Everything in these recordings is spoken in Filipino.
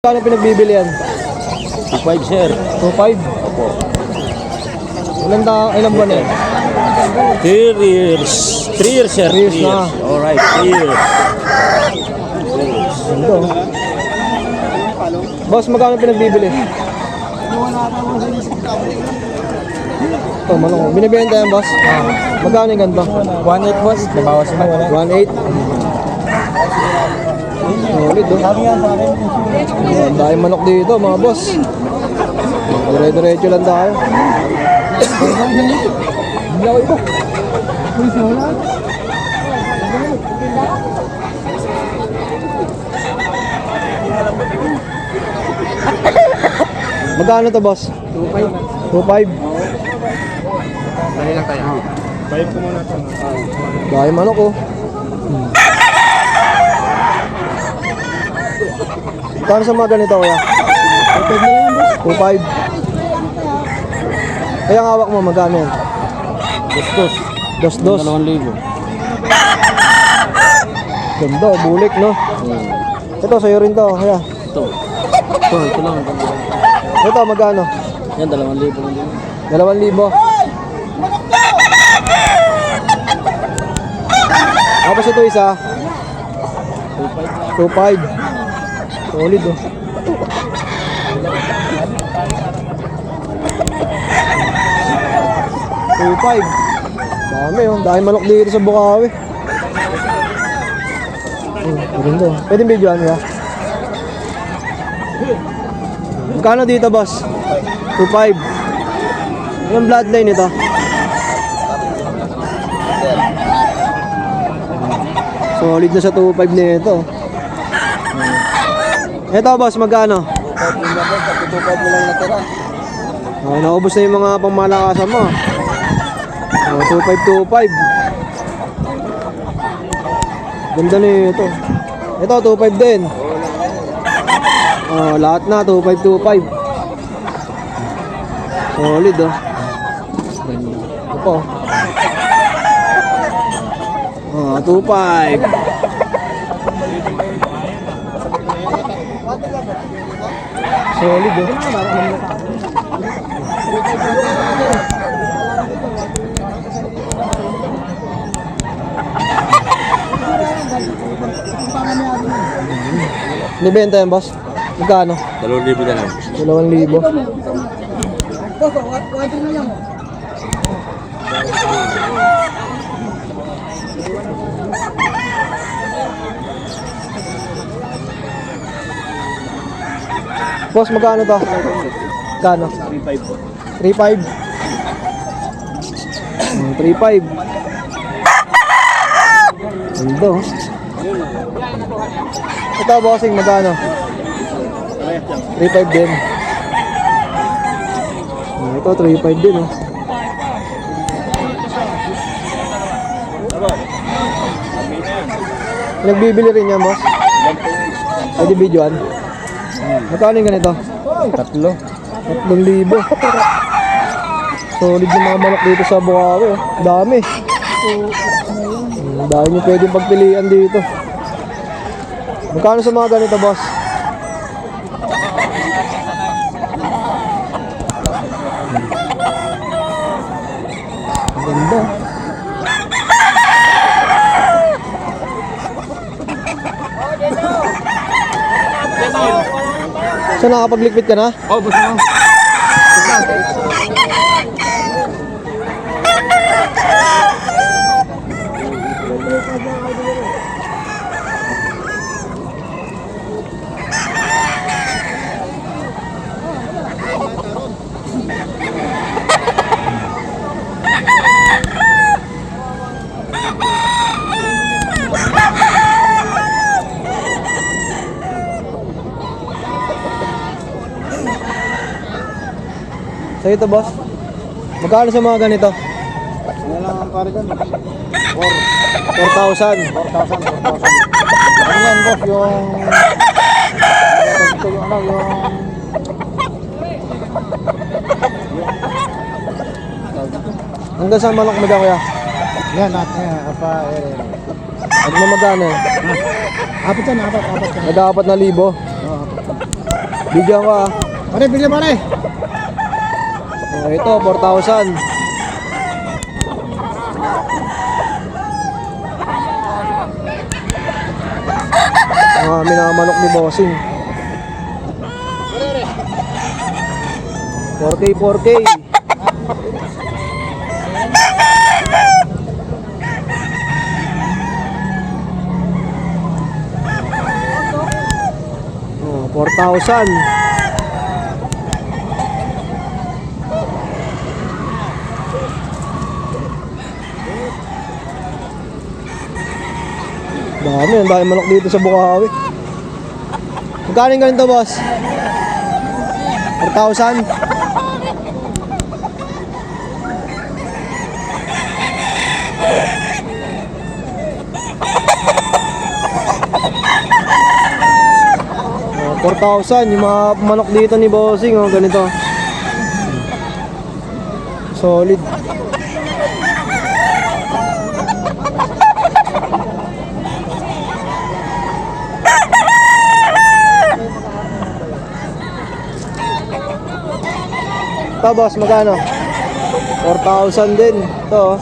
Kano pinagbibili yan? 2.5 sir. 2.5? Opo. Ilan ba na yan? 3 years. 3 years sir. 3 years na. Alright, 3 years. Ganda. Boss, magkano pinagbibili? Ito, manong. Binibenta yan, boss? Magkano yung ganito? 1.8 boss, nabawas na. 1.8? Solid, oh. Ang dahil manok dito, mga boss. Dire-diretso lang tayo. Bilaw ito. Magkano to, boss? 2.5. 2.5? Dali lang tayo. 5 ko muna ito. Dahil manok, oh. Kano sa mga ganito, kuya? 2.5. Kaya ang hawak mo, magkano yan? Dos. 2,000. Ganda, bulik, no? Ito, sa'yo rin to, kaya. Ito lang. Ito, magkano? Yan, 2,000 lang din. 2,000. Tapos ito isa? 2.5. Solid, oh. Dami, oh. Dahil manok dito sa Bukawi. Ganda. Pwede videoan niya. Magkano dito, boss? 2.5. Anong bloodline ito? Solid na sa 2.5 nito. Ito, boss, magkano? 2.5 na lang natira. Naubos na yung mga pangmalakasan mo. 2.5. Ganda na ito. Ito, 2.5 din. Lahat na, 2.5. Solid, oh. Ito po. 2.5. Solid, oh. Nibenta yan, boss? Magkano? 2,000 na lang. 2,000. Boss, magkano to? Magkano? 3.5 po. 3.5. 3.5. Ganda, oh. Ito, bossing, magkano? 3.5 din. Ito, 3.5 din, oh. Nagbibili rin yan, boss? Pwede videoan? Magkano yung ganito? 3,000. Solid yung mga manok dito sa Bukawi, oh. Dami. Dahil nyo pwedeng pagpilian dito. Magkano sa mga ganito, boss? Ganda. So, nakapaglikpit ka na? Oh, boss mo. So ito, boss? Magkano sa mga ganito? Ano lang ang pare dyan? 4,000. 4,000. Ano yan, boss? Hanggang sa manok mo dyan, kuya? Yan, natin. Ano na magkano? Apat yan, apat yan. Nag-4,000. Oo, apat. Video ko ah. Pare, bili pare. Oh, ito, 4,000. Minamanok ni Bossing. 4K, 4K. Oh, 4,000. Dami, ang dami manok dito sa Bukawi. Magkano yung ganito, boss? 4,000? Oh, 4,000 yung mga manok dito ni Bossing, oh, ganito. Solid. Ito, boss, magkano? 4,000 din. Ito, oh.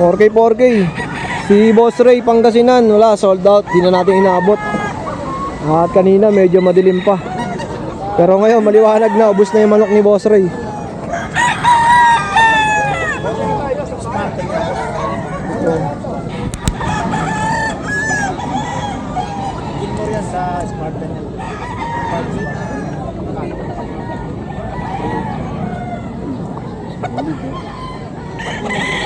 $4K, 4K. Si Boss Ray Pangasinan, wala, sold out. Di na natin inaabot. At kanina medyo madilim pa. Pero ngayon maliwanag na, ubos na yung manok ni Boss Ray.